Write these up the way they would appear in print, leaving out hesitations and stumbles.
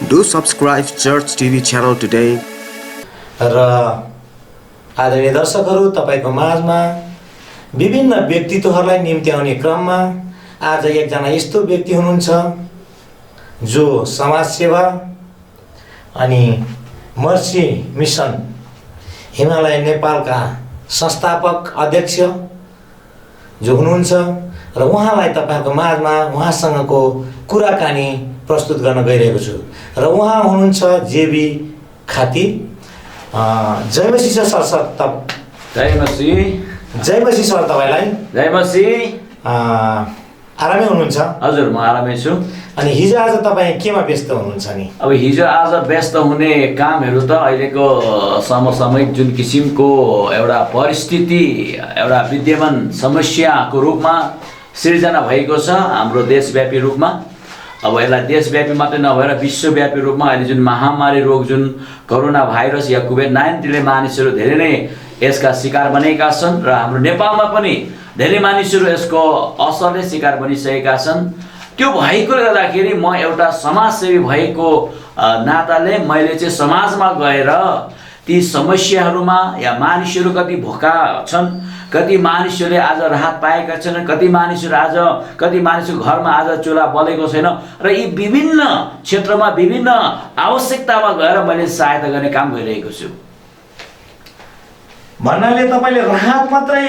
Do subscribe Church TV channel today. र आदरणीय दर्शकहरू, तपाईको माझमा विभिन्न व्यक्तित्वहरूलाई निम्त्याउने क्रममा आज एकजना यस्तो व्यक्ति हुनुहुन्छ जो समाजसेवा अनि मर्सी मिसन हिमालय नेपालका संस्थापक अध्यक्ष जो हुनुहुन्छ र उहाँलाई तपाईहरुको माझमा उहाँसँगको कुराकानी प्रस्तुत गर्न गइरहेको छु। र उहाँ हुनुहुन्छ जेबी खाती। जय मसी सर। जय मसी। जय मसी सर, तपाईलाई जय मसी। आरामै हुनुहुन्छ? हजुर, म आरामै छु। अनि हिजो आज तपाईँ केमा व्यस्त हुनुहुन्छ नि? अब हिजो आज व्यस्त हुने कामहरू त अहिलेको समसामयिक जुन किसिमको एउटा परिस्थिति, एउटा विद्यमान समस्याको रूपमा सिर्जना भएको छ हाम्रो देशव्यापी रूपमा। अब यसलाई देशव्यापी मात्रै नभएर विश्वव्यापी रूपमा अहिले जुन महामारी रोग, जुन कोरोना भाइरस या कोभिड-19ले मानिसहरू धेरै नै यसका शिकार बनेका छन् र हाम्रो नेपालमा पनि धेरै मानिसहरू यसको असरले शिकार बनिसकेका छन्। त्यो भएकोले गर्दाखेरि म एउटा समाजसेवी भएको नाताले मैले चाहिँ समाजमा गएर ती समस्याहरूमा या मानिसहरू कति भोका छन्, कति मानिसहरूले आज राहत पाएका छन्, कति मानिसको घरमा आज चुला बलेको छैन, र यी विभिन्न क्षेत्रमा विभिन्न आवश्यकतामा गएर मैले सहायता गर्ने काम गरिरहेको छु। भन्नाले तपाईले राहत मात्रै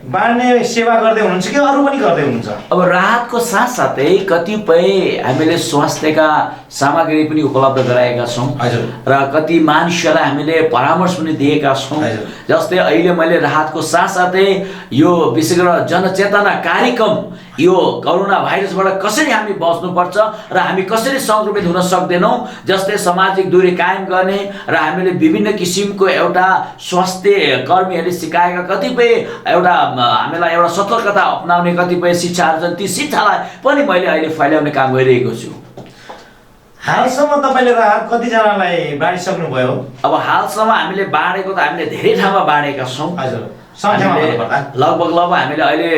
बाँड्ने सेवा गर्दै हुनुहुन्छ कि अरू पनि गर्दै हुनुहुन्छ? अब राहतको साथसाथै कतिपय हामीले स्वास्थ्यका सामग्री पनि उपलब्ध गराएका छौँ र कति मानिसहरूलाई हामीले परामर्श पनि दिएका छौँ। जस्तै अहिले मैले राहतको साथसाथै यो विशेष गरेर जनचेतना कार्यक्रम, यो कोरोना भाइरसबाट कसरी हामी बच्नुपर्छ र हामी कसरी संक्रमित हुन सक्दैनौँ, जस्तै सामाजिक दूरी कायम गर्ने र हामीले विभिन्न किसिमको एउटा स्वास्थ्य कर्मीहरूले सिकाएका कतिपय एउटा हामीलाई एउटा सतर्कता अपनाउने कतिपय शिक्षाहरू छन्, ती शिक्षालाई पनि मैले अहिले फैलाउने काम गरिरहेको छु। हालसम्म तपाईले राहत कतिजनालाई बाँडिसक्नुभयो? अब हालसम्म हामीले बाँडेको त हामीले धेरै ठाउँमा बाँडेका छौँ। लगभग हामीले अहिले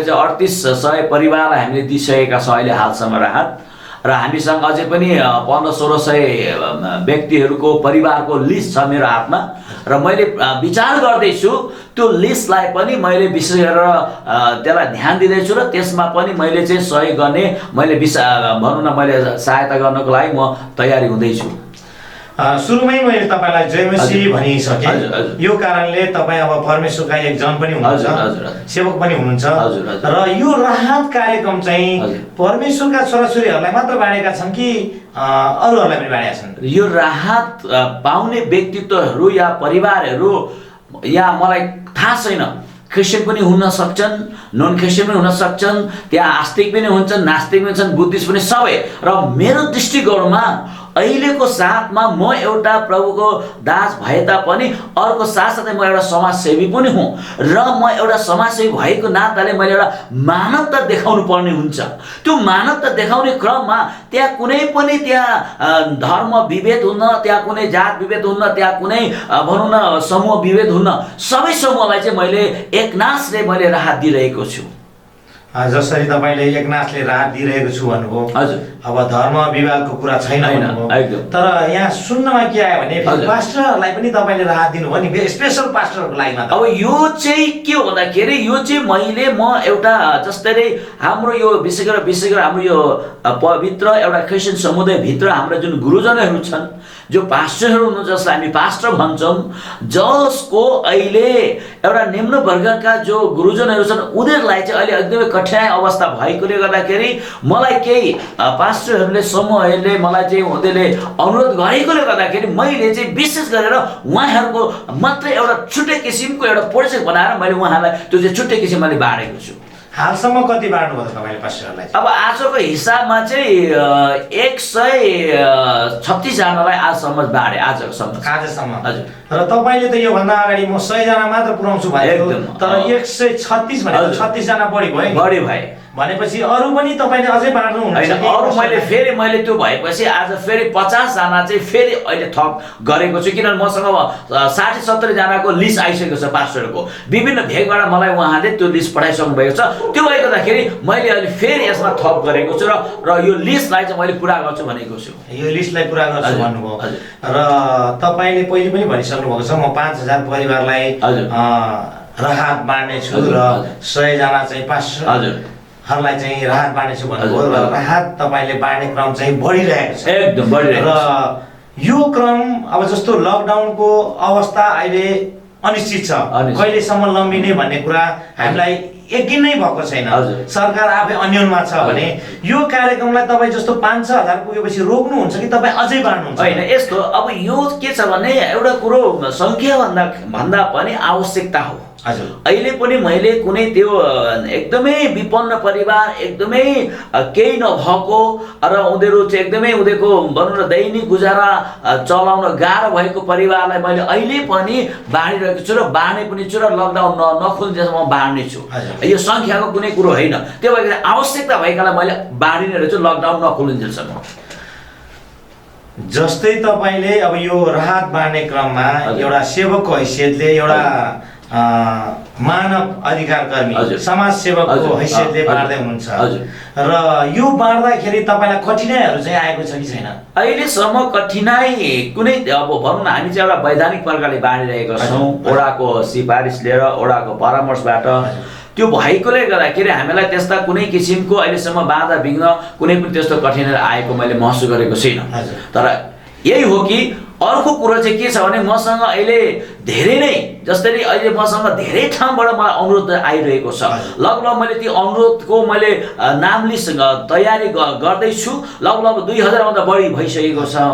चाहिँ 3800 परिवारलाई हामीले दिइसकेका छौँ अहिले हालसम्म राहत। र हामीसँग अझै पनि 1500-1600 व्यक्तिहरूको परिवारको लिस्ट छ मेरो हातमा, र मैले विचार गर्दैछु त्यो लिस्टलाई पनि मैले विशेष गरेर त्यसलाई ध्यान दिँदैछु र त्यसमा पनि मैले चाहिँ सहयोग गर्ने, मैले भनौँ न मैले सहायता गर्नको लागि म तयारी हुँदैछु। सुरुमै मैले तपाईलाई जयमसी भनिसकेँ। यो कारणले तपाईँ अब परमेश्वरका एक जन पनि हुनुहुन्छ, सेवक पनि हुनुहुन्छ, र यो राहत कार्यक्रम चाहिँ परमेश्वरका छोराछोरीहरूलाई मात्र बाँडेका छन् कि अरूहरूलाई पनि बाँडेका छन्? यो राहत पाउने व्यक्तित्वहरू या परिवारहरू या मलाई थाहा छैन, क्रिस्चियन पनि हुन सक्छन्, नन क्रिस्चियन पनि हुन सक्छन्, त्यहाँ आस्तिक पनि हुन्छन्, नास्तिक पनि छन्, बुद्धिस्ट पनि, सबै। र मेरो दृष्टिकोणमा अहिलेको साथमा म एउटा प्रभुको दास भए तापनि अर्को साथसाथै म एउटा समाजसेवी पनि हुँ, र म एउटा समाजसेवी भएको नाताले मैले एउटा मानवता देखाउनु पर्ने हुन्छ। त्यो मानवता देखाउने क्रममा त्यहाँ कुनै पनि त्यहाँ धर्म विभेद हुन्न, त्यहाँ कुनै जात विभेद हुन्न, त्यहाँ कुनै भनौँ न समूह विभेद हुन्न, सबै समूहलाई चाहिँ मैले एकनासले मैले राहत दिइरहेको छु। जसरी तपाईले एकनाथले राहत दिइरहेको छु भन्नुभयो, हजुर, अब धर्म विवादको कुरा छैन भन्नुभयो, तर यहाँ सुन्नमा के आयो भने पास्टरहरूलाई पनि तपाईले राहत दिनुभयो नि, स्पेशल पास्टरहरूको लागि मात्र। अब यो चाहिँ के हो भन्दाखेरि यो चाहिँ म एउटा जस्तै हाम्रो यो विशेष गरेर हाम्रो यो पवित्र एउटा क्रिस्चियन समुदायभित्र हाम्रो जुन गुरुजनहरू छन्, जो पास्टरहरू हुनुहुन्छ, जसलाई हामी पास्टर भन्छौँ, जसको अहिले एउटा निम्न वर्गका जो गुरुजनहरू छन्, उनीहरूलाई चाहिँ अहिले एकदमै कठिनाइ अवस्था भएकोले गर्दाखेरि मलाई केही पास्टरहरूले समूहहरूले मलाई चाहिँ उनीहरूले अनुरोध गरेकोले गर्दाखेरि मैले चाहिँ विशेष गरेर उहाँहरूको मात्रै एउटा छुट्टै किसिमको एउटा प्रोजेक्ट बनाएर मैले उहाँलाई त्यो चाहिँ छुट्टै किसिमले बाँडेको छु। हालसम्म कति बाँड्नुभयो तपाईँले पास्टरहरूलाई? अब आजको हिसाबमा चाहिँ 136 जनालाई आजसम्म बाँडे, आजसम्म। हजुर। र तपाईँले त योभन्दा अगाडि म 100 जना मात्र पुऱ्याउँछु भनेको, तर 136 भनेको 36 जना बढी भयो। भनेपछि अरू पनि तपाईले अझै बाँड्नुहुन्छ हैन अरू मैले त्यो भएपछि आज फेरि 50 जना चाहिँ फेरि अहिले थप गरेको छु किनभने मसँग 60-70 जनाको लिस्ट आइसकेको छ पास्टरको विभिन्न भेगबाट मलाई उहाँले त्यो लिस्ट पठाइसक्नु भएको छ त्यो भएकोले गर्दाखेरि मैले अहिले फेरि यसमा थप गरेको छु र यो लिस्टलाई चाहिँ मैले पुरा गर्छु भनेको छु यो लिस्टलाई पुरा गर्छु भन्नुभयो र तपाईले पहिले पनि भनिसक्नु भएको छ म 5000 परिवारलाई राहत बाँड्ने छु र 100 जना चाहिँ पास्टरहरूलाई चाहिँ राहत बाँड्ने छु भन्नुभयो र राहत तपाईले बाँड्ने क्रम चाहिँ बढिरहेको छ एकदम बढिरहेको छ र यो क्रम अब जस्तो लकडाउनको अवस्था अहिले अनिश्चित छ कहिलेसम्म लम्बिने भन्ने कुरा हामीलाई यकिन नै भएको छैन सरकार आफै अन्यलमा छ भने यो कार्यक्रमलाई तपाईँ जस्तो 5-6 हजार पुगेपछि रोक्नुहुन्छ कि तपाईँ अझै बाँड्नुहुन्छ हैन यस्तो अब यो के छ भने एउटा कुरो संख्या भन्दा पनि आवश्यकता हो अहिले पनि मैले कुनै त्यो एकदमै विपन्न परिवार एकदमै केही नभएको र उनीहरू चाहिँ एकदमै उनीहरूको भनौँ न दैनिक गुजारा चलाउन गाह्रो भएको परिवारलाई मैले अहिले पनि बाँडिरहेको छु र बाँड्ने पनि छु र लकडाउन नखोलिन्जेलसम्म म बाँड्ने छु यो संख्याको कुनै कुरो होइन त्यो भएर आवश्यकता भएकालाई मैले बाँडिने रहेछु लकडाउन नखोलिन्जेलसम्म जस्तै तपाईले अब यो राहत बाँड्ने क्रममा एउटा सेवकको हैसियतले एउटा मानव अधिकार कर्मी समाज सेवकको हैसियतले बाँड्दै हुनुहुन्छ र यो बाँड्दाखेरि तपाईलाई कठिनाइहरू चाहिँ आएको छ कि छैन अहिलेसम्म कठिनाइ कुनै अब भनौँ न हामी चाहिँ एउटा वैधानिक प्रकारले बाँडिरहेका छौँ ओडाको सिफारिस लिएर ओडाको परामर्शबाट त्यो भएकोले गर्दाखेरि हामीलाई त्यस्ता कुनै किसिमको अहिलेसम्म बाधा विघ्न कुनै पनि त्यस्तो कठिनाइ आएको मैले महसुस गरेको छैन तर यही हो कि अर्को कुरो चाहिँ के छ भने मसँग अहिले धेरै नै जस्तै अहिले मसँग धेरै ठाउँबाट मलाई अनुरोध आइरहेको छ लगभग मैले त्यो अनुरोधको मैले नाम लिस्ट तयारी गर्दैछु लगभग 2000 भन्दा बढी भइसकेको छ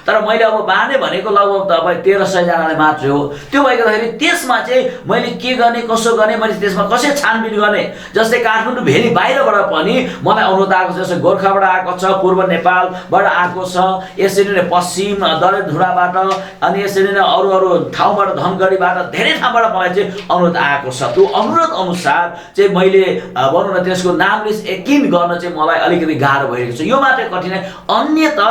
तर मैले अब बाँड्ने भनेको लगभग तपाईँ 1300 जनालाई मात्रै हो त्यो भएकोखेरि त्यसमा चाहिँ मैले के गर्ने कसो गर्ने मैले त्यसमा कसरी छानबिन गर्ने जस्तै काठमाडौँ भेली बाहिरबाट पनि मलाई अनुरोध आएको छ जस्तै गोर्खाबाट आएको छ पूर्व नेपालबाट आएको छ यसरी नै पश्चिम दलेधुराबाट अनि यसरी नै अरू ठाउँबाट धनगढीबाट धेरै ठाउँबाट मलाई चाहिँ अनुरोध आएको छ त्यो अनुरोध अनुसार चाहिँ मैले भनौँ न त्यसको नाम लिस्ट यकिन गर्न चाहिँ मलाई अलिकति गाह्रो भइरहेको छ यो मात्रै कठिनाइ अन्य त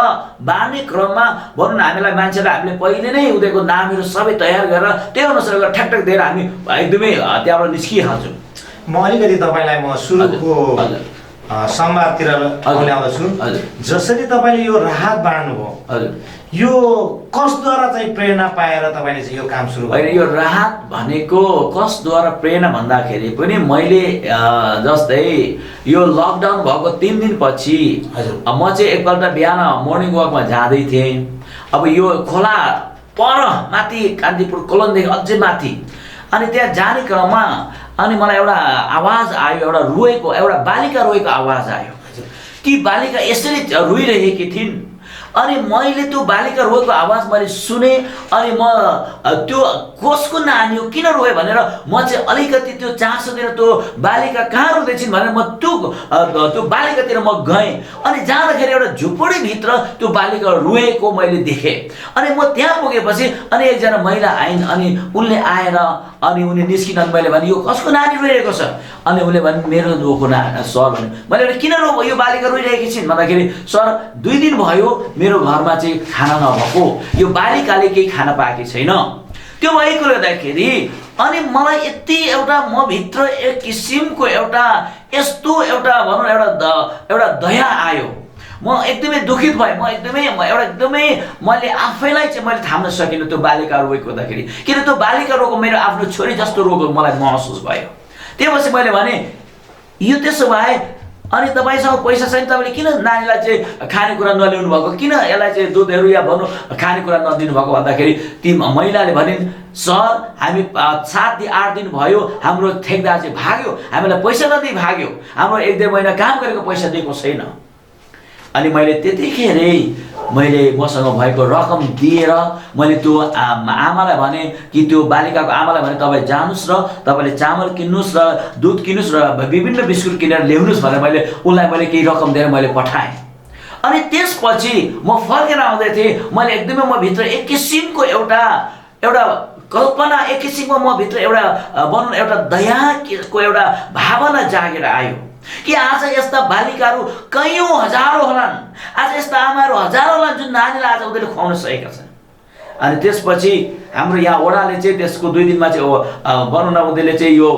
बाँड्ने क्रममा भनौँ न हामीलाई मान्छेलाई हामीले पहिले नै उनीहरूको नामहरू सबै तयार गरेर त्यही अनुसार ठ्याक दिएर हामी एकदमै त्यहाँबाट निस्किहाल्छौँ म अलिकति तपाईलाई म सुरुको संवादतिर ल्याउँदछु जसरी तपाईले यो राहत बाँड्नुभयो यो कसद्वारा चाहिँ प्रेरणा पाएर तपाईले चाहिँ यो काम सुरु गर्नु यो राहत भनेको कसद्वारा प्रेरणा भन्दाखेरि पनि मैले जस्तै यो लकडाउन भएको 3 दिनपछि म चाहिँ एकपल्ट बिहान मर्निङ वकमा जाँदै थिएँ अब यो खोला पर माथि कान्तिपुर कोलनदेखि अझै माथि अनि त्यहाँ जाने क्रममा अनि मलाई एउटा आवाज आयो एउटा रोएको एउटा बालिका रोएको आवाज आयो ती बालिका यसरी रोइरहेकी थिइन् अनि मैले त्यो बालिका रोएको आवाज मैले सुने अनि म त्यो कसको नानी हो किन रोए भनेर म चाहिँ अलिकति त्यो चासो दिएर त्यो बालिका कहाँ रोँदैछिन् भनेर म त्यो बालिकातिर म गएँ अनि जाँदाखेरि एउटा झुपडीभित्र त्यो बालिका रोएको मैले देखेँ अनि म त्यहाँ पुगेपछि अनि एकजना महिला आइन् अनि उनले आएर अनि उनी निस्किन मैले भने यो कसको नानी रोइरहेको छ अनि उनले भने मेरो रोको सर भने मैले किन यो बालिका रोइरहेकी छिन् भन्दाखेरि सर 2 दिन भयो मेरो घरमा चाहिँ खाना नभएको यो बालिकाले केही खाना पाएकी छैन त्यो भएको गर्दाखेरि अनि मलाई यति एउटा म भित्र एक किसिमको एउटा यस्तो एउटा भनौँ एउटा दया आयो म एकदमै दुखित भएँ म एकदमै मैले आफैलाई चाहिँ मैले थाम्न सकिनँ त्यो बालिका रोएको हुँदाखेरि किन त्यो बालिका रोको मेरो आफ्नो छोरी जस्तो रोको मलाई महसुस भयो त्यसपछि मैले भने यो त्यसो भए अनि तपाईसँग पैसा छैन तपाईले किन नानीलाई चाहिँ खानेकुरा नल्याउनु भएको किन यसलाई चाहिँ दुधहरू या भनौँ खानेकुरा नदिनु भएको भन्दाखेरि ती महिलाले भनिन् सर हामी 7-8 दिन भयो हाम्रो ठेकदार चाहिँ भाग्यो हामीलाई पैसा नदिई भाग्यो हाम्रो 1-1.5 महिना काम गरेको पैसा दिएको छैन अनि मैले त्यतिखेरै मैले मसँग भएको रकम दिएर मैले त्यो आमालाई भने कि त्यो बालिकाको आमालाई भने तपाईँ जानुस् र तपाईँले चामल किन्नुस् र दुध किन्नुस् र विभिन्न बिस्कुट किनेर ल्याउनुस् भनेर मैले उनलाई मैले केही रकम दिएर मैले पठाएँ अनि त्यसपछि म फर्केर आउँदै थिएँ मैले एकदमै म भित्र एक किसिमको एउटा कल्पना एक किसिमको म भित्र एउटा भनौँ एउटा दयाको एउटा भावना जागेर आयो कि आज यस्ता बालिकाहरू कयौँ हजारौँ होलान्, आज यस्ता आमाहरू हजारौँ होलान् जुन नानीलाई आज उनीहरूले खुवाउन सकेका छन्। अनि त्यसपछि हाम्रो यहाँ वडाले चाहिँ त्यसको 2 दिनमा चाहिँ भनौँ न उनीहरूले चाहिँ यो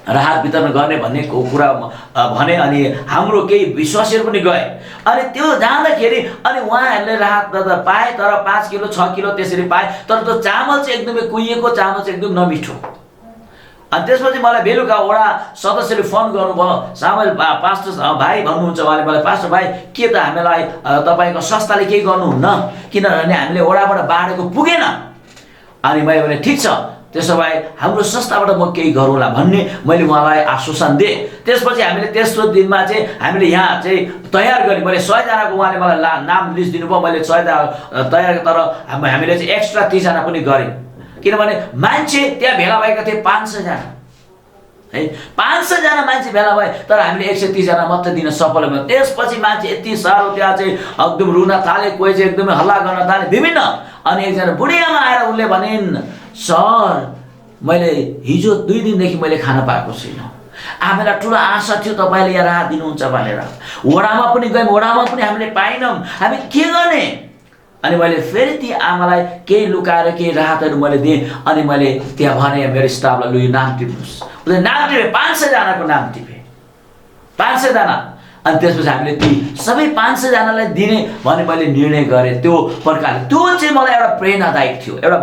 राहत वितरण गर्ने भन्ने कुरा भने। अनि हाम्रो केही विश्वासीहरू पनि गए। अनि त्यो जाँदाखेरि अनि उहाँहरूले राहत त पाए, तर 5 किलो 6 किलो त्यसरी पाए, तर त्यो चामल चाहिँ एकदमै कुहिएको चामल चाहिँ एकदम नमिठो। अनि त्यसपछि मलाई बेलुका वडा सदस्यले फोन गर्नुभयो, सामेल पास्टर भाइ भन्नुहुन्छ उहाँले मलाई, पास्टर भाइ के त हामीलाई तपाईँको संस्थाले केही गर्नुहुन्न, किनभने हामीले वडाबाट बाँडेको पुगेन। अनि मैले भने ठिक छ, त्यसो भए हाम्रो संस्थाबाट म केही गरौँला भन्ने मैले उहाँलाई आश्वासन दिएँ। त्यसपछि हामीले तेस्रो दिनमा चाहिँ हामीले यहाँ चाहिँ तयार गरेँ। मैले 100 जनाको उहाँले मलाई नाम लिस्ट दिनुभयो, मैले 100 जना तयार, तर हामीले चाहिँ एक्स्ट्रा 30 जना पनि गरेँ, किनभने मान्छे त्यहाँ भेला भएका थिए 500 जना है। 500 जना मान्छे भेला भए, तर हामीले 130 जना मात्रै दिन सफल भयौँ। त्यसपछि मान्छे यति साह्रो त्यहाँ चाहिँ एकदम रुन थाले, कोही चाहिँ एकदमै हल्ला गर्न थाले विभिन्न। अनि एकजना बुढियामा आएर उनले भनिन्, सर मैले हिजो 2 दिनदेखि मैले खाना पाएको छैन, हामीलाई ठुलो आशा थियो तपाईँले यहाँ राहत दिनुहुन्छ भनेर। वडामा पनि गयौँ, वडामा पनि हामीले पाएनौँ, हामी के गर्ने? अनि मैले फेरि ती आमालाई केही लुकाएर केही राहतहरू मैले दिएँ। अनि मैले त्यहाँ भने मेरो स्टाफलाई, लु यो नाम टिप्नुहोस्। उसले नाम टिपे, 500 जनाको नाम टिपे, 500 जना। अनि त्यसपछि हामीले ती सबै 500 जनालाई दिने भने मैले निर्णय गरेँ। त्यो प्रकारले त्यो चाहिँ मलाई एउटा प्रेरणादायक थियो। एउटा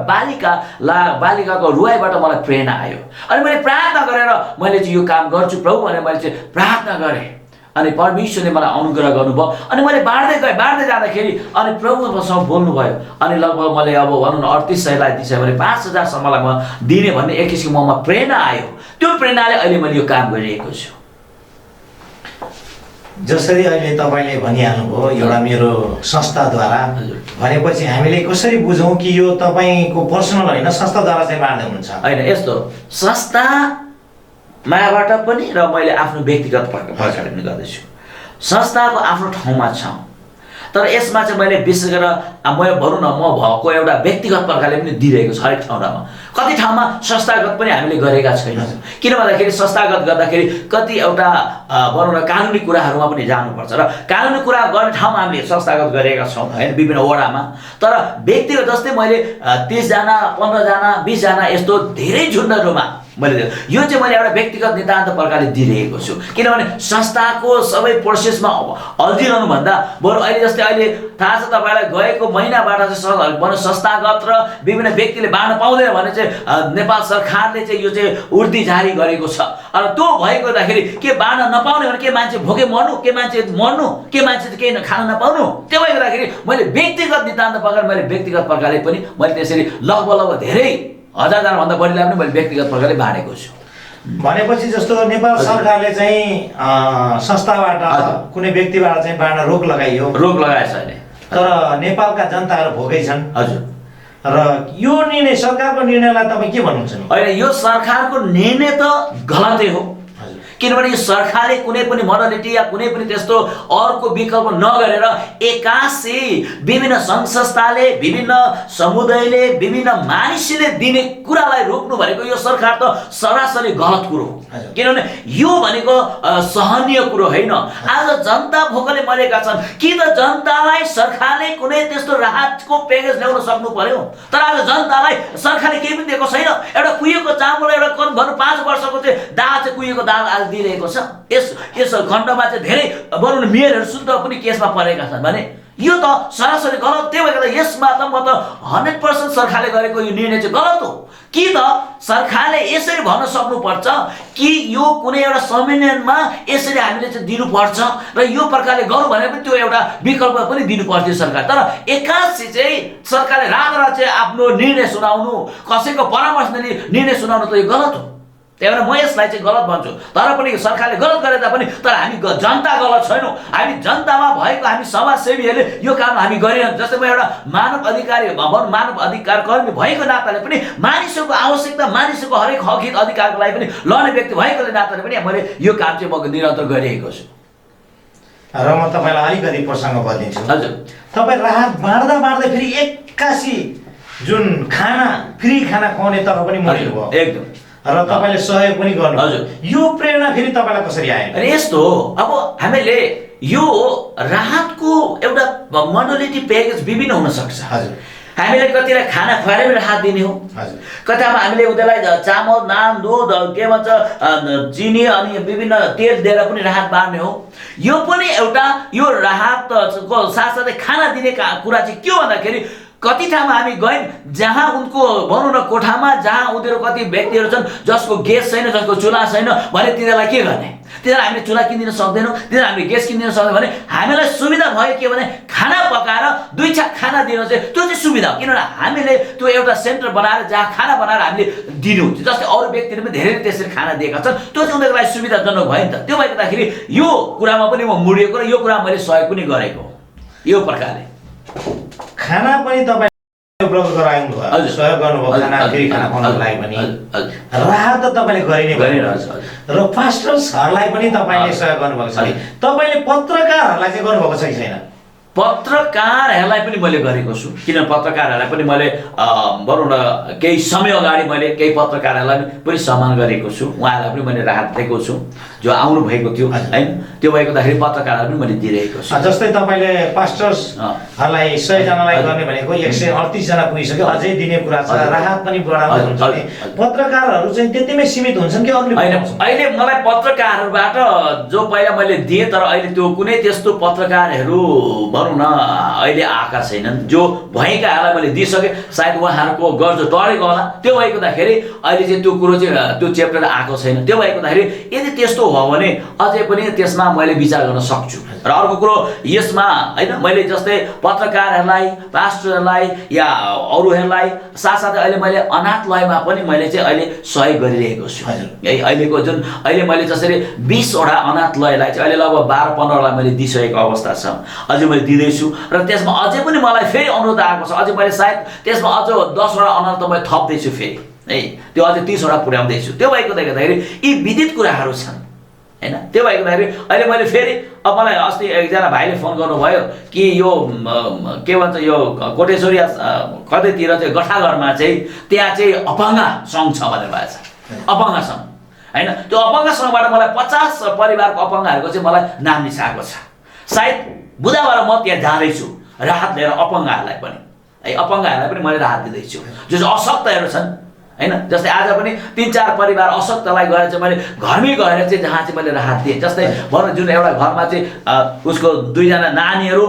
बालिकाको रुवाईबाट मलाई प्रेरणा आयो। अनि मैले प्रार्थना गरेर मैले चाहिँ यो काम गर्छु प्रभु भनेर मैले चाहिँ प्रार्थना गरेँ। अनि परमेश्वरले मलाई अनुग्रह गर्नुभयो। अनि मैले बाँड्दै जाँदाखेरि अनि प्रभुसँग बोल्नुभयो। अनि लगभग मैले अब भनौँ न 3800लाई दिन्छ भने 5000सम्मलाई म दिने भन्ने एक किसिमको ममा प्रेरणा आयो। त्यो प्रेरणाले अहिले मैले यो काम गरिरहेको छु। जसरी अहिले तपाईँले भनिहाल्नुभयो एउटा मेरो संस्थाद्वारा भनेपछि हामीले कसरी बुझौँ कि यो तपाईँको पर्सनल होइन, संस्थाद्वारा चाहिँ बाँड्दै हुनुहुन्छ? होइन, यस्तो संस्था मायाबाट पनि र मैले आफ्नो व्यक्तिगत प्रकारले पनि गर्दैछु। संस्थाको आफ्नो ठाउँमा छ, तर यसमा चाहिँ मैले विशेष गरेर म भनौँ न म भएको एउटा व्यक्तिगत प्रकारले पनि दिइरहेको छु हरेक ठाउँमा। कति ठाउँमा संस्थागत पनि हामीले गरेका छैनौँ, किन भन्दाखेरि संस्थागत गर्दाखेरि कति एउटा भनौँ न कानुनी कुराहरूमा पनि जानुपर्छ र कानुनी कुरा गर्ने ठाउँमा हामीले संस्थागत गरेका छौँ होइन, विभिन्न वडामा। तर व्यक्तिगत जस्तै मैले 30 जना 15 जना 20 जना यस्तो धेरै झुन्डहरूमा मैले यो चाहिँ मैले एउटा व्यक्तिगत नितान्त प्रकारले दिइरहेको छु। किनभने संस्थाको सबै प्रोसेसमा अल्झिरहनु भन्दा बरु अहिले जस्तै अहिले थाहा छ तपाईँलाई गएको महिनाबाट चाहिँ संस्थागत र विभिन्न व्यक्तिले बाँड्न पाउँदैन भने चाहिँ नेपाल सरकारले चाहिँ यो चाहिँ उर्दी जारी गरेको छ। अनि त्यो भएको हुँदाखेरि के बाँड्न नपाउने भने के मान्छे भोकै मर्नु, के मान्छे मर्नु, के मान्छे चाहिँ केही खान नपाउनु। त्यो भएको हुँदाखेरि मैले व्यक्तिगत नितान्त प्रकार मैले व्यक्तिगत प्रकारले पनि मैले त्यसरी लगभग धेरै 1000 जना भन्दा बढीलाई पनि मैले व्यक्तिगत प्रकारले बाँडेको छु। भनेपछि जस्तो नेपाल सरकारले चाहिँ संस्थाबाट कुनै व्यक्तिबाट चाहिँ बाँड्न रोक लगाइयो, रोक लगाएछ अहिले, तर नेपालका जनताहरू भोकै छन्। हजुर, र यो निर्णय सरकारको निर्णयलाई तपाईँ के भन्नुहुन्छ? होइन, यो सरकारको निर्णय त गलतै हो। किनभने यो सरकारले कुनै पनि मोडालिटी या कुनै पनि त्यस्तो अर्को विकल्प नगरेर एक्कासी विभिन्न सङ्घ संस्थाले, विभिन्न समुदायले, विभिन्न मानिसले दिने कुरालाई रोक्नु भनेको यो सरकार त सरासरी गलत कुरो हो। किनभने यो भनेको सहनीय कुरो होइन। आज जनता भोकले मरेका छन्, कि त जनतालाई सरकारले कुनै त्यस्तो राहतको प्याकेज ल्याउन सक्नु पर्यो, तर आज जनतालाई सरकारले केही पनि दिएको छैन। एउटा कुहिएको चामल, एउटा भनौँ 5 वर्षको चाहिँ दाल चाहिँ कुहिएको दाल आज दिइरहेको छ। यस खण्डमा चाहिँ धेरै भनौँ न मेयरहरू शुद्ध पनि केसमा परेका छन् भने यो त सरासरी गलत। त्यही भएर यसमा त म त 100% सरकारले गरेको यो निर्णय चाहिँ गलत हो। कि त सरकारले यसरी भन्न सक्नुपर्छ कि यो कुनै एउटा संविधानमा यसरी हामीले चाहिँ दिनुपर्छ र यो प्रकारले गरौँ भने पनि त्यो एउटा विकल्प पनि दिनु पर्थ्यो सरकार। तर एक्कासी चाहिँ सरकारले रात चाहिँ आफ्नो निर्णय सुनाउनु, कसैको परामर्श निर्णय सुनाउनु त यो गलत हो। त्यही भएर म यसलाई चाहिँ गलत भन्छु। तर पनि सरकारले गलत गरे तापनि तर हामी जनता गलत छैनौँ। हामी जनतामा भएको हामी समाजसेवीहरूले यो काम हामी गरिरहन्छ। जस्तै म एउटा मानव अधिकारी मानव अधिकार कर्मी भएको नाताले पनि मानिसहरूको आवश्यकता, मानिसहरूको हरेक हक अधिकारको लागि पनि लड्ने व्यक्ति भएकोले नाताले पनि मैले यो काम चाहिँ म निरन्तर गरिरहेको छु। र म तपाईँलाई अलिकति प्रसङ्ग बदलिन्छु। हजुर, तपाईँ राहत बाँड्दा फेरि एक्कासी जुन खाना फ्री खाना खुवाउने तर पनि मर्नुभयो। एकदम र तपाईले सहयोग पनि गर्नु। हजुर। यो प्रेरणा फेरि तपाईलाई कसरी आयो? अनि यस्तो हो, अब हामीले यो राहतको एउटा मोडलिटी प्याकेज विभिन्न हुन सक्छ। हजुर। हामीले कतिलाई खाना खुवाएर पनि राहत दिने हो, हजुर। कतिमा हामीले उनीहरूलाई चामल, नान, दुध, के भन्छ चिनी अनि विभिन्न तेल दिएर पनि राहत बाँड्ने हो। यो पनि एउटा यो राहतको साथसाथै खाना दिने कुरा चाहिँ के हो भन्दाखेरि कति ठाउँमा हामी गयौँ जहाँ उनको भनौँ न कोठामा जहाँ उनीहरू कति व्यक्तिहरू छन् जसको ग्यास छैन, जसको चुल्हा छैन भने तिनीहरूलाई के गर्ने? तिनीहरूलाई हामीले चुल्हा किनिदिन सक्दैनौँ, तिनीहरूलाई हामीले ग्यास किनिदिन सक्दैनौँ भने हामीलाई सुविधा भयो के भने खाना पकाएर 2 छाक खाना दिनु चाहिँ त्यो चाहिँ सुविधा हो। किनभने हामीले त्यो एउटा सेन्टर बनाएर जहाँ खाना बनाएर हामीले दिनु, जस्तै अरू व्यक्तिहरू पनि धेरै त्यसरी खाना दिएका छन्, त्यो चाहिँ उनीहरूको लागि सुविधाजनक भयो नि त। त्यो भएको हुँदाखेरि यो कुरामा पनि म मुडिएको र यो कुरामा मैले सहयोग पनि गरेको यो प्रकारले। खाना पनि तपाईले उपलब्ध गराउनु भयो, सहयोग गर्नुभयो खाना फेरि खाना बनाउनको लागि पनि। राहत त तपाईले गरिरहन्छ र पास्टर्सहरूलाई पनि तपाईले सहयोग गर्नुभएको छ। तपाईले पत्रकारहरूलाई चाहिँ गर्नुभएको छ कि छैन? पत्रकारहरूलाई पनि मैले गरेको छु, किन पत्रकारहरूलाई पनि मैले भनौँ न केही समय अगाडि मैले केही पत्रकारहरूलाई पनि सम्मान गरेको छु, उहाँहरूलाई पनि मैले राहत दिएको छु जो आउनु भएको थियो हैन। त्यो भएको हुँदाखेरि पत्रकारहरूलाई पनि मैले दिइरहेको छु। जस्तै तपाईले पास्टर्सहरूलाई 100 जनालाई गर्ने भनेको 138 जना पुगिसक्यो, अझै दिने कुरा छ, राहत पनि बढाउनु हुन्छ भने पत्रकारहरू चाहिँ त्यतिमै सीमित हुन्छन् कि अरूले? हैन, अहिले मलाई पत्रकारहरूबाट जो पहिला मैले दिएँ तर अहिले त्यो कुनै त्यस्तो पत्रकारहरू भनौँ न अहिले आएका छैनन्। जो भएकाहरूलाई मैले दिइसकेँ, सायद उहाँहरूको गर्ज टरेको होला। त्यो भएको हुँदाखेरि अहिले चाहिँ त्यो कुरो चाहिँ त्यो च्याप्टर आएको छैन। त्यो भएको हुँदाखेरि यदि त्यस्तो हो भने अझै पनि त्यसमा मैले विचार गर्न सक्छु। र अर्को कुरो यसमा हैन, मैले जस्तै पत्रकारहरूलाई, पास्टरहरूलाई या अरूहरूलाई साथसाथै अहिले मैले अनाथलयमा पनि मैले चाहिँ अहिले सहयोग गरिरहेको छु। है, अहिलेको जुन अहिले मैले जसरी 20वटा अनाथलयलाई चाहिँ अहिले लगभग 12-15वटालाई मैले दिइसकेको अवस्था छ, अझै मैले दिँदैछु र त्यसमा अझै पनि मलाई फेरि अनुरोध आएको छ। अझै मैले सायद त्यसमा अझ 10वटा अनाथ त मैले थप्दैछु फेरि है, त्यो अझै 30वटा पुर्याउँदैछु। त्यो भएको हुँदाखेरि यी विदित कुराहरू छन् हैन। त्यो भएको हुँदाखेरि अहिले मैले फेरि अब मलाई अस्ति एकजना भाइले फोन गर्नुभयो कि यो के भन्छ यो कोटेश्वरी कतैतिर चाहिँ गठाघरमा चाहिँ त्यहाँ चाहिँ अपाङ्ग सङ्घ छ भनेर भएको छ, अपाङ्ग सङ्घ हैन। त्यो अपाङ्ग सङ्घबाट मलाई 50 परिवारको अपाङ्गहरूको चाहिँ मलाई नाम निस्काएको छ। सायद बुधबार म त्यहाँ जाँदैछु राहत लिएर अपाङ्गहरूलाई पनि है, अपाङ्गहरूलाई पनि मैले राहत दिँदैछु जो चाहिँ अशक्तहरू छन् हैन। जस्तै आज पनि 3-4 परिवार अशक्तलाई गएर चाहिँ मैले घरमै गएर चाहिँ जहाँ चाहिँ मैले राहत दिएँ। जस्तै भनौँ जुन एउटा घरमा चाहिँ उसको 2 जना नानीहरू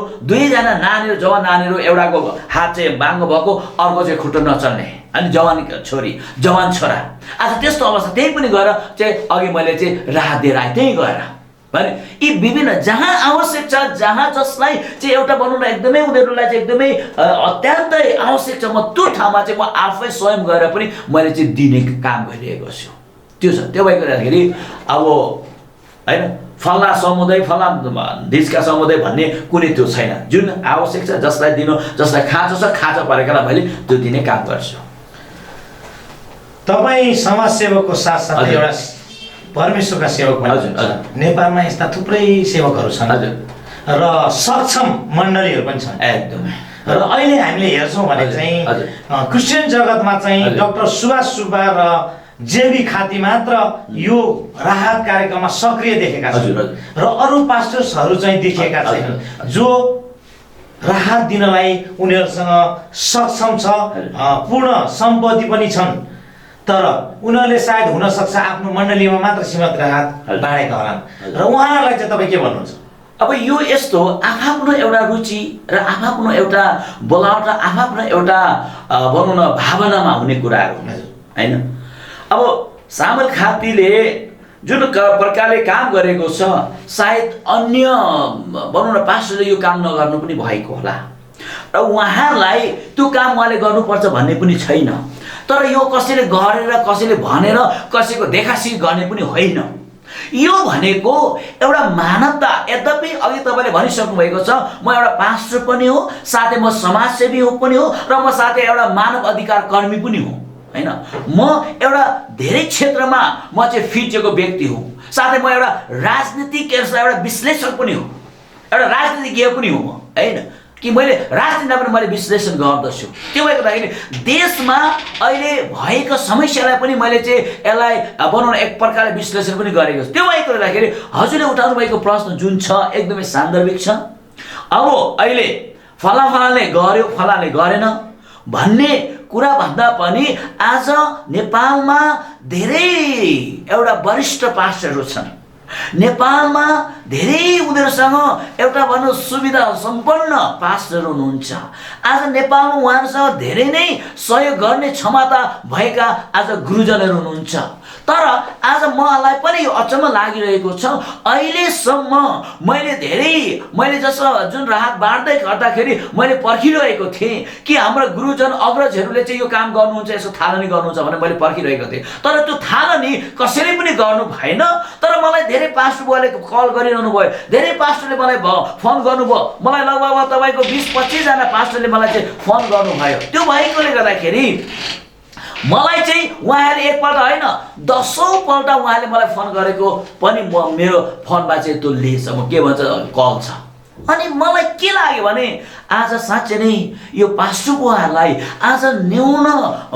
जवान नानीहरू, एउटाको हात चाहिँ बाङ्गो भएको, अर्को चाहिँ खुट्टो नचल्ने, अनि जवान छोरी जवान छोरा। आज त्यस्तो अवस्था त्यही पनि गएर चाहिँ अघि मैले चाहिँ राहत दिएर आएँ। त्यहीँ गएर भने यी विभिन्न जहाँ आवश्यक छ, जहाँ जसलाई चाहिँ एउटा भनौँ न एकदमै उनीहरूलाई चाहिँ एकदमै अत्यन्तै आवश्यक छ, म त्यो ठाउँमा चाहिँ म आफै स्वयं गएर पनि मैले चाहिँ दिने काम गरिरहेको छु। त्यो छ। त्यो भएको हुँदाखेरि अब हैन फल्ला समुदाय फल्ला देशका समुदाय भन्ने कुनै त्यो छैन। जुन आवश्यक छ, जसलाई दिनु, जसलाई खाँचो छ, खाँचो परेकालाई मैले त्यो दिने काम गर्छु। तपाईँ समाजसेवकको साथसाथै एउटा परमेश्वरका सेवक पनि हुनुहुन्छ। नेपालमा यस्ता थुप्रै सेवकहरू छन् र सक्षम मण्डलीहरू पनि छन् एकदम। र अहिले हामीले हेर्छौँ भने चाहिँ क्रिस्चियन जगतमा चाहिँ डाक्टर सुभाष सुब्बा र जेबी खाती मात्र यो राहत कार्यक्रममा सक्रिय देखेका छन् र अरू पास्टर्सहरू चाहिँ देखिएका छैनन् जो राहत दिनलाई उनीहरूसँग सक्षम छ, पूर्ण सम्पत्ति पनि छन्, तर उनीहरूले सायद हुन सक्छ आफ्नो मण्डलीमा मात्र सीमित राहत बाँडेका होलान्। र उहाँहरूलाई चाहिँ तपाईँ के भन्नुहुन्छ? अब यो यस्तो आफ्नो एउटा रुचि र आफ्नो एउटा बोलावट र आफ्नो एउटा भनौँ न भावनामा हुने कुराहरू हैन। अब सामुएल खातीले जुन प्रकारले काम गरेको छ, सायद अन्य भनौँ न पास्टरले यो काम नगर्नु पनि भएको होला र उहाँलाई त्यो काम उहाँले गर्नुपर्छ भन्ने पनि छैन। तर यो कसैले गरेर, कसैले भनेर, कसैको देखासिख गर्ने पनि होइन। यो भनेको एउटा मानवता। यद्यपि अघि तपाईँले भनिसक्नु भएको छ म एउटा पास्टर पनि हो, साथै म समाजसेवी हो पनि हो, र म साथै एउटा मानव अधिकार कर्मी पनि हो हैन। म एउटा धेरै क्षेत्रमा म चाहिँ फिटेको व्यक्ति हुँ, साथै म एउटा राजनीतिक एउटा विश्लेषक पनि हो, एउटा राजनीतिज्ञ पनि हो हैन। कि मैले राजनीतिमा पनि मैले विश्लेषण गर्दछु। त्यो भएर गर्दाखेरि देशमा अहिले भएको समस्यालाई पनि मैले चाहिँ यसलाई बनाउन एक प्रकारले विश्लेषण पनि गरेको छु। त्यो भएर गर्दाखेरि हजुरले उठाउनु भएको प्रश्न जुन छ एकदमै सान्दर्भिक छ। अब अहिले फलाफलाले गर्यो फलाले गरेन भन्ने कुरा भन्दा पनि आज नेपालमा धेरै एउटा वरिष्ठ पास्टरहरू छन्। नेपालमा धेरै उनीहरूसँग एउटा भनौँ सुविधा सम्पन्न पास्टरहरू हुनुहुन्छ। आज नेपालमा उहाँहरूसँग धेरै नै सहयोग गर्ने क्षमता भएका आज गुरुजनहरू हुनुहुन्छ। तर आज मलाई पनि यो अचम्म लागिरहेको छ, अहिलेसम्म मैले जस्तो जुन राहत बाँड्दै गर्दाखेरि मैले पर्खिरहेको थिएँ कि हाम्रो गुरुजन अग्रजहरूले चाहिँ यो काम गर्नुहुन्छ, यसो थालनी गर्नुहुन्छ भनेर मैले पर्खिरहेको थिएँ। तर त्यो थालनी कसैले पनि गर्नु भएन। तर मलाई धेरै पास्टर बुवाले कल गरिरहनु भयो, धेरै पास्टरले मलाई फोन गर्नुभयो, मलाई लगभग तपाईँको 20-25 जना पास्टरले मलाई चाहिँ फोन गर्नुभयो। त्यो भएकोले गर्दाखेरि मलाई चाहिँ उहाँले एकपल्ट होइन 10औं पल्ट उहाँले मलाई फोन गरेको पनि मेरो फोनमा चाहिँ त्यो लिएछ, के भन्छ कल छ। अनि मलाई के लाग्यो भने आज साँच्चै नै यो पास्टर बुवाहरूलाई आज न्यून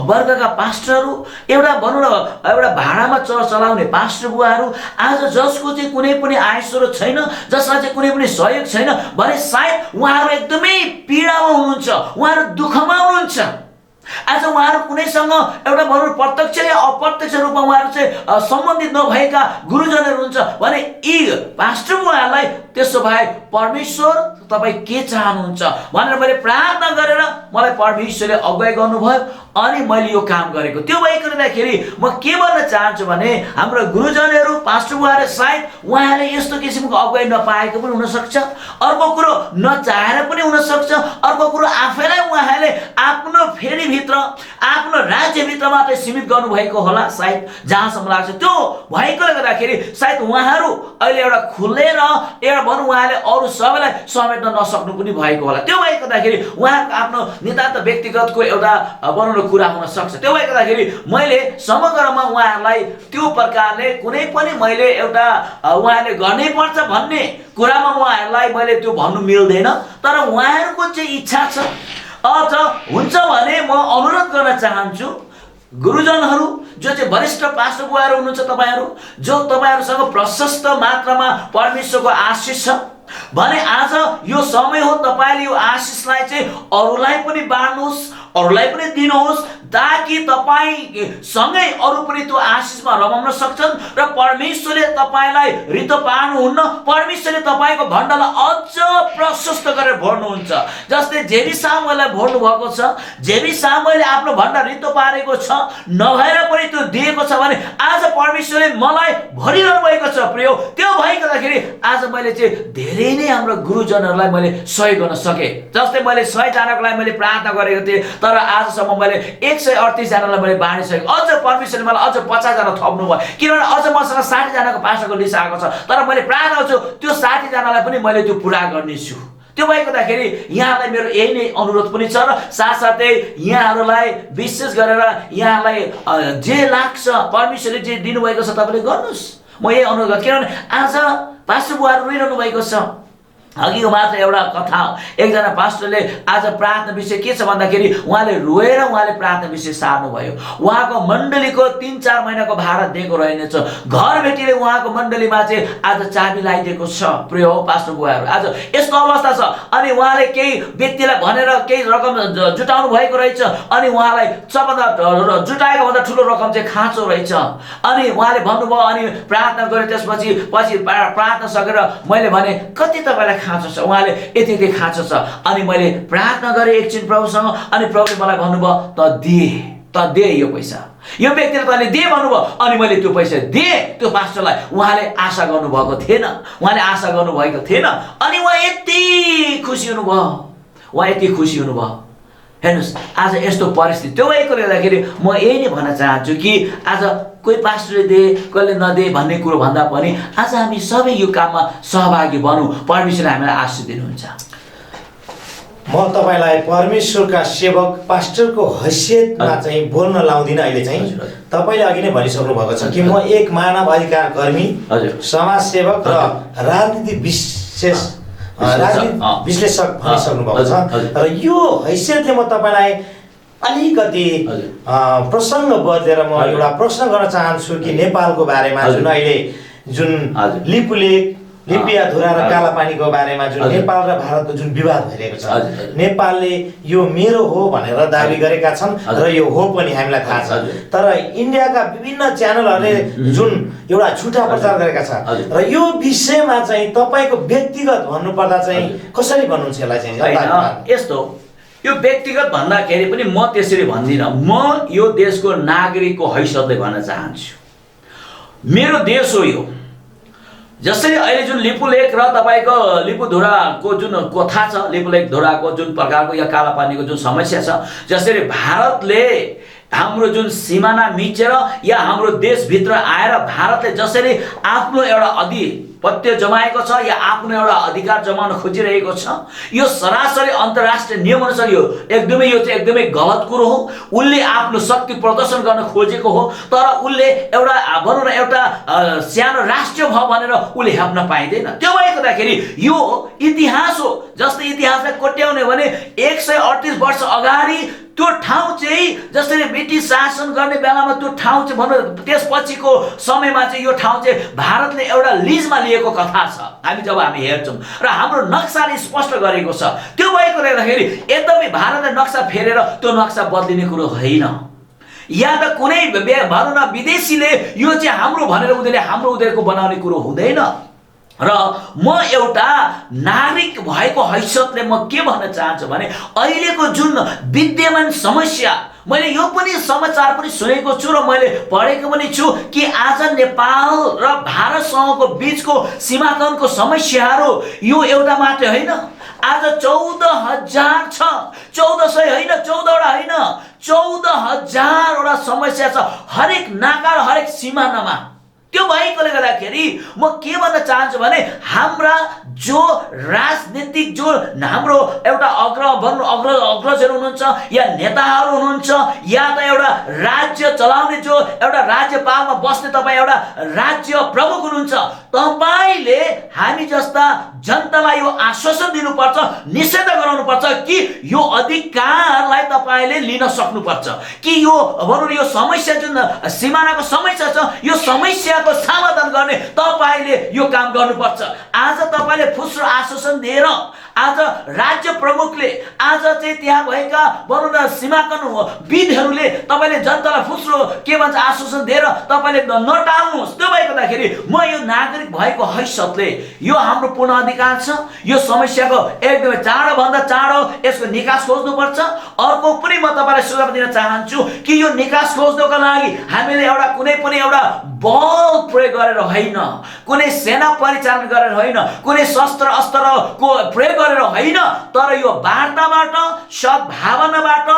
वर्गका पास्टरहरू एउटा भनौँ न एउटा भाडामा चलाउने पास्टर बुवाहरू आज जसको चाहिँ कुनै पनि आय स्रोत छैन, जसलाई चाहिँ कुनै पनि सहयोग छैन भने सायद उहाँहरू एकदमै पीडामा हुनुहुन्छ, उहाँहरू दुःखमा हुनुहुन्छ। आज उहाँहरू कुनैसँग एउटा भनौँ प्रत्यक्ष या अप्रत्यक्ष रूपमा उहाँहरू चाहिँ सम्बन्धित नभएका गुरुजनहरू हुन्छ भने यी पास्टर बुवाहरूलाई त्यसो भए परमेश्वर तपाईँ के चाहनुहुन्छ भनेर मैले प्रार्थना गरेर मलाई परमेश्वरले अगुवाई गर्नुभयो अनि मैले यो काम गरेको। त्यो भएकोले गर्दाखेरि म के भन्न चाहन्छु भने हाम्रो गुरुजनहरू पास्टर बुवाले सायद उहाँले यस्तो किसिमको अगुवाई नपाएको पनि हुनसक्छ, अर्को कुरो नचाहेर पनि हुनसक्छ, अर्को कुरो आफैलाई उहाँले आफ्नो फेरीभित्र आफ्नो राज्यभित्र मात्रै सीमित गर्नुभएको होला सायद, जहाँसम्म लाग्छ। त्यो भएकोले गर्दाखेरि सायद उहाँहरू अहिले एउटा खुलेर एउटा भनौँ उहाँले अरू सबैलाई समेट्न नसक्नु पनि भएको होला। त्यो भएको गर्दाखेरि उहाँको आफ्नो नितान्त व्यक्तिगतको एउटा भनौँ न कुरा हुन सक्छ। त्यो भएको गर्दाखेरि मैले समग्रमा उहाँहरूलाई त्यो प्रकारले कुनै पनि मैले एउटा उहाँले गर्नै पर्छ भन्ने कुरामा उहाँहरूलाई मैले त्यो भन्नु मिल्दैन। तर उहाँहरूको चाहिँ इच्छा छ। अझ हुन्छ भने म अनुरोध गर्न चाहन्छु गुरुजनहरू जो चाहिँ वरिष्ठ पास्टर बुवाहरू हुनुहुन्छ, तपाईँहरू जो तपाईँहरूसँग प्रशस्त मात्रामा परमेश्वरको आशिष छ भने आज यो समय हो तपाईँले यो आशिषलाई चाहिँ अरूलाई पनि बाँड्नुहोस्, अरूलाई पनि दिनुहोस् ताकि तपाईँ सँगै अरू पनि त्यो आशिषमा रमाउन सक्छन् र परमेश्वरले तपाईँलाई रित्तो पार्नुहुन्न, परमेश्वरले तपाईँको भण्डारलाई अझ प्रशस्त गरेर भर्नुहुन्छ। जस्तै जेबी सामुएललाई भर्नु भएको छ, जेबी सामुएलले आफ्नो भण्डार रित्तो पारेको छ नभएर पनि त्यो दिएको छ भने आज परमेश्वरले मलाई भरिरहनु भएको छ प्रिय। त्यो भइकदाखेरि आज मैले चाहिँ धेरै नै हाम्रो गुरुजनहरूलाई मैले सहयोग गर्न सकेँ। जस्तै मैले 100 जनाको लागि मैले प्रार्थना गरेको थिएँ तर आजसम्म मैले 138 जनालाई मैले बाँडिसकेँ। अझ परमेश्वरले मलाई अझ 50 जना थप्नु भयो किनभने अझ मसँग 60 जनाको पास्टरको लिस्ट आएको छ। तर मैले प्रार्थना गर्छु त्यो 60 जनालाई पनि मैले त्यो पुरा गर्नेछु। त्यो भएको हुँदाखेरि यहाँलाई मेरो यही नै अनुरोध पनि छ र साथसाथै यहाँहरूलाई विशेष गरेर यहाँलाई जे लाग्छ परमेश्वरले जे दिनुभएको छ तपाईँले गर्नुहोस्। म यही अनुरोध गर्छु किनभने आज पास्टर बुवाहरू रोइरहनु भएको छ। अघिको मात्र एउटा कथा हो, एकजना पास्टरले आज प्रार्थना विषय के छ भन्दाखेरि उहाँले रोएर उहाँले प्रार्थना विषय सार्नुभयो। उहाँको मण्डलीको 3-4 महिनाको भाडा दिएको रहेनछ। घरबेटीले उहाँको मण्डलीमा चाहिँ आज चाबी लगाइदिएको छ प्रिय हो पास्टर बुवाहरू। आज यस्तो अवस्था छ अनि उहाँले केही व्यक्तिलाई भनेर केही रकम जुटाउनु भएको रहेछ अनि उहाँलाई सबभन्दा जुटाएको भन्दा ठुलो रकम चाहिँ खाँचो रहेछ अनि उहाँले भन्नुभयो अनि प्रार्थना गरे। त्यसपछि प्रार्थना सकेर मैले भने कति तपाईँलाई खाँचो छ? उहाँले यति खाँचो छ। अनि मैले प्रार्थना गरेँ एकछिन प्रभुसँग अनि प्रभुले मलाई भन्नुभयो त दे यो पैसा, यो व्यक्तिले तैँले दे भन्नुभयो अनि मैले त्यो पैसा दिएँ त्यो पास्टरलाई। उहाँले आशा गर्नुभएको थिएन, उहाँले आशा गर्नुभएको थिएन अनि उहाँ यति खुसी हुनुभयो। हेर्नुहोस् आज यस्तो परिस्थिति त्यो भएकोले गर्दाखेरि म यही नै भन्न चाहन्छु कि आज कोही पास्टरले दे कसले नदे भन्ने कुरो भन्दा पनि आज हामी सबै यो काममा सहभागी बनौँ। परमेश्वरले हामीलाई आशीष दिनुहुन्छ। म तपाईँलाई परमेश्वरका सेवक पास्टरको हैसियतमा चाहिँ बोल्न लाउँदिनँ। अहिले चाहिँ तपाईँले अघि नै भनिसक्नु भएको छ कि म एक मानव अधिकार कर्मी, समाजसेवक र राजनीति विश्लेषक भनिसक्नु भएको छ र यो हैसियतले म तपाईँलाई अलिकति प्रसङ्ग बदलेर म एउटा प्रश्न गर्न चाहन्छु कि नेपालको बारेमा जुन अहिले लिपियाधुरा र कालापानीको बारेमा जुन नेपाल र भारतको जुन विवाद भइरहेको छ, नेपालले यो मेरो हो भनेर दाबी गरेका छन् र यो हो पनि हामीलाई थाहा छ, तर इन्डियाका विभिन्न च्यानलहरूले जुन एउटा झुटा प्रचार गरेका छ र यो विषयमा चाहिँ तपाईँको व्यक्तिगत भन्नुपर्दा चाहिँ कसरी भन्नुहुन्छ यसलाई चाहिँ? यस्तो यो व्यक्तिगत भन्दाखेरि पनि म त्यसरी भन्दिनँ। म यो देशको नागरिकको हैसियतले भन्न चाहन्छु, मेरो देश हो यो। जसरी अहिले जुन लिपुलेख र तपाईँको लिपुधुराको जुन कथा छ, लिपुलेख धुराको जुन प्रकारको या कालापानीको जुन समस्या छ, जसरी भारतले हाम्रो जुन सिमाना मिचेर या हाम्रो देशभित्र आएर भारतले जसरी आफ्नो एउटा अधिपत्य जमाएको छ या आफ्नो एउटा अधिकार जमाउन खोजिरहेको छ, यो सरासरी अन्तर्राष्ट्रिय नियमअनुसार यो एकदमै गलत कुरो हो। उसले आफ्नो शक्ति प्रदर्शन गर्न खोजेको हो, तर उसले एउटा भनौँ न एउटा सानो राष्ट्र भयो भनेर उसले हेप्न पाइँदैन। त्यो भएको हुँदाखेरि यो इतिहास हो। जस्तै इतिहासलाई कोट्याउने भने 138 वर्ष अगाडि त्यो ठाउँ चाहिँ जसरी ब्रिटिस शासन गर्ने बेलामा त्यो ठाउँ चाहिँ भनौँ त्यसपछिको समयमा चाहिँ यो ठाउँ चाहिँ भारतले एउटा लिजमा लिएको कथा छ। हामी हेर्छौँ र हाम्रो नक्साले स्पष्ट गरेको छ। त्यो भएको हुँदाखेरि एकदमै भारतले नक्सा फेरेर त्यो नक्सा बदलिने कुरो होइन। या त कुनै भनौँ न विदेशीले यो चाहिँ हाम्रो भनेर उनीहरूको बनाउने कुरो हुँदैन। र म एउटा नागरिक भएको हैसियतले म के भन्न चाहन्छु भने अहिलेको जुन विद्यमान समस्या, मैले यो पनि समाचार पनि सुनेको छु र मैले पढेको पनि छु कि आज नेपाल र भारतसँगको बीचको सीमाङ्कनको समस्याहरू यो एउटा मात्रै होइन। आज 14,000 छ, 1400 होइन, 14वटा होइन, 14,000वटा समस्या छ हरेक नाका र हरेक सिमानामा। त्यो भएकोले गर्दाखेरि म के भन्न चाहन्छु भने हाम्रा जो राजनीतिक जो हाम्रो एउटा अग्रजहरू हुनुहुन्छ या नेताहरू हुनुहुन्छ या त एउटा राज्य चलाउने जो एउटा राज्यपालमा बस्ने तपाईँ एउटा राज्य प्रमुख हुनुहुन्छ, तपाईँले हामी जस्ता जनतालाई यो आश्वासन दिनुपर्छ, निषेध गराउनुपर्छ कि यो अधिकारलाई तपाईँले लिन सक्नुपर्छ कि यो भनौँ यो समस्या जुन सिमानाको समस्या छ यो समस्याको समाधान गर्ने तपाईँले यो काम गर्नुपर्छ। आज तपाईँले फुस्रो आश्वासन दिएर आज राज्य प्रमुखले आज चाहिँ त्यहाँ भएका भनौँ न सीमाङ्कनविदहरूले तपाईँले जनतालाई फुस्रो के भन्छ आश्वासन दिएर तपाईँले नटाल्नुहोस्। त्यो भएको हुँदाखेरि म यो नागरिक भएको हैसियतले यो हाम्रो पूर्ण अधिकार छ। यो समस्याको एकदमै चाँडोभन्दा चाँडो यसको निकास खोज्नुपर्छ। अर्को पनि म तपाईँलाई सुझाव दिन चाहन्छु कि यो निकास खोज्नको लागि हामीले एउटा कुनै पनि एउटा बल प्रयोग गरेर होइन, कुनै सेना परिचालन गरेर होइन, कुनै शस्त्र अस्त्रको प्रयोग गरेर होइन, तर यो वार्ताबाट, सद्भावनाबाट,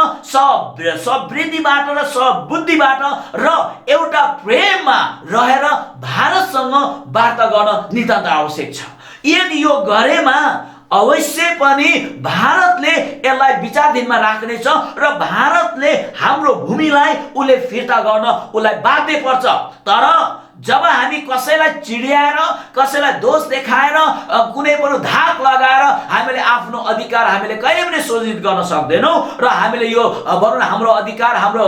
समृद्धिबाट र सबुद्धिबाट र एउटा प्रेममा रहेर भारतसँग वार्ता गर्न नितान्त आवश्यक छ। यदि यो गरेमा अवश्य पनि भारतले यसलाई विचारधीनमा राख्नेछ र भारतले हाम्रो भूमिलाई उसले फिर्ता गर्न उसलाई बाध्य पर्छ। तर जब हामी कसैलाई चिड्याएर कसैलाई दोष देखाएर कुनै पनि धाक लगाएर हामीले आफ्नो अधिकार हामीले कहिले पनि सुनिश्चित गर्न सक्दैनौँ र हामीले यो भनौँ न हाम्रो अधिकार हाम्रो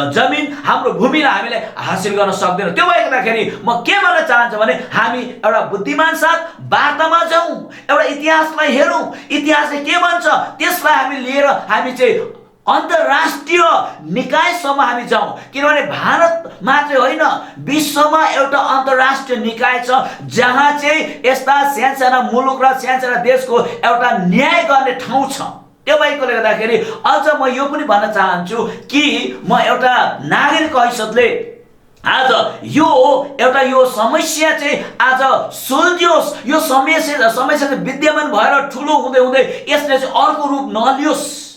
जमिन हाम्रो भूमिलाई हामीले हासिल गर्न सक्दैनौँ। त्यो भएको हुँदाखेरि म के भन्न चाहन्छु भने हामी एउटा बुद्धिमान साथ वार्तामा जाउँ, एउटा इतिहासलाई हेरौँ, इतिहासले के भन्छ त्यसलाई हामी लिएर हामी चाहिँ अन्तर्राष्ट्रिय निकायसम्म हामी जाउँ। किनभने भारत मात्रै होइन विश्वमा एउटा अन्तर्राष्ट्रिय निकाय छ जहाँ चाहिँ यस्ता साना मुलुक र साना देशको एउटा न्याय गर्ने ठाउँ छ। त्यो भएकोले गर्दाखेरि अझ म यो पनि भन्न चाहन्छु कि म एउटा नागरिकको हैसियतले आज यो एउटा यो समस्या चाहिँ आज सुल्झियोस्, यो समस्या चाहिँ विद्यमान भएर ठुलो हुँदै हुँदै यसले चाहिँ अर्को रूप नलियोस्।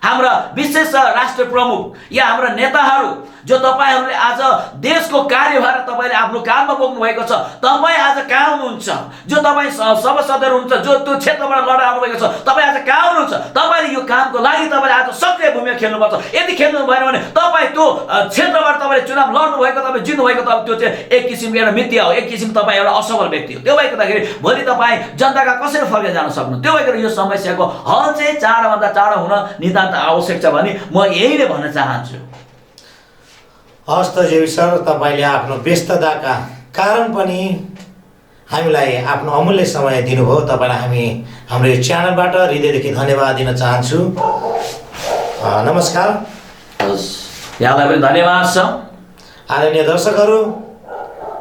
हाम्रा विशेष राष्ट्र प्रमुख या हाम्रा नेताहरू जो तपाईहरूले आज देशको कार्यभार तपाईले आफ्नो काँधमा बोक्नु भएको छ, तपाईँ आज कहाँ हुनुहुन्छ? जो तपाईँ सभा सदस्य हुनुहुन्छ, जो त्यो क्षेत्रबाट लडेर आउनु भएको छ, तपाईँ आज कहाँ हुनुहुन्छ? तपाईले यो कामको लागि तपाईले आज सक्रिय भूमिका खेल्नुपर्छ। यदि खेल्नु भएन भने तपाईँ त्यो क्षेत्रबाट तपाईले चुनाव लड्नु भएको, तपाईँ जित्नु भएको, त्यो चाहिँ एक किसिमको एउटा मिथ्या हो, एक किसिम तपाईँ एउटा असफल व्यक्ति हो। त्यो भएकोदाखेरि भोलि तपाईँ जनताका कसरी फर्केर जान सक्नु? त्यो भएर यो समस्याको हल चाहिँ चाँडोभन्दा चाँडो हुन नितान्त आवश्यक छ भने म यही नै भन्न चाहन्छु। हस् त जेबी सर, तपाईँले आफ्नो व्यस्तताका कारण पनि हामीलाई आफ्नो अमूल्य समय दिनुभयो। तपाईँलाई हामी हाम्रो यो च्यानलबाट हृदयदेखि धन्यवाद दिन चाहन्छु। नमस्कार। हस्, यहाँलाई पनि धन्यवाद छ। आदरणीय दर्शकहरू,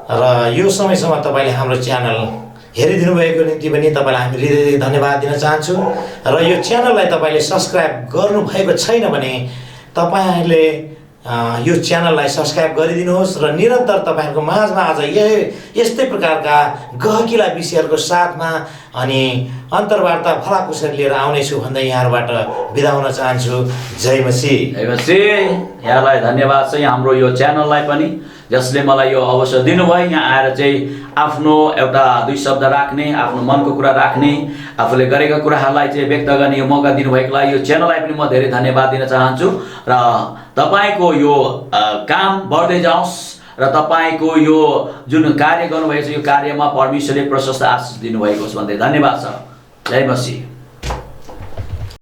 र यो समयसम्म तपाईँले हाम्रो च्यानल हेरिदिनु भएको निम्ति पनि तपाईँलाई हामी हृदयदेखि धन्यवाद दिन चाहन्छु। र यो च्यानललाई तपाईँले सब्सक्राइब गर्नुभएको छैन भने तपाईँहरूले यो च्यानललाई सब्सक्राइब गरिदिनुहोस् र निरन्तर तपाईँहरूको माझमा आज यस्तै प्रकारका गहकिला विषयहरूको साथमा अनि अन्तर्वार्ता भलाकुसारी लिएर आउनेछु भन्दै यहाँबाट बिदा हुन चाहन्छु। जय मसीह। जय मसीह। यहाँलाई धन्यवाद छ हाम्रो यो च्यानललाई पनि, जसले मलाई यो अवसर दिनुभयो यहाँ आएर चाहिँ आफ्नो एउटा दुई शब्द राख्ने, आफ्नो मनको कुरा राख्ने, आफूले गरेका कुराहरूलाई चाहिँ व्यक्त गर्ने यो मौका दिनुभएको लागि यो च्यानललाई पनि म धेरै धन्यवाद दिन चाहन्छु। र तपाईँको यो काम बढ्दै जाओस् र तपाईँको यो जुन कार्य गर्नुभएको छ यो कार्यमा परमेश्वरले प्रशस्त आशीष दिनुभएको छ भन्दै धन्यवाद छ। जय मसीह।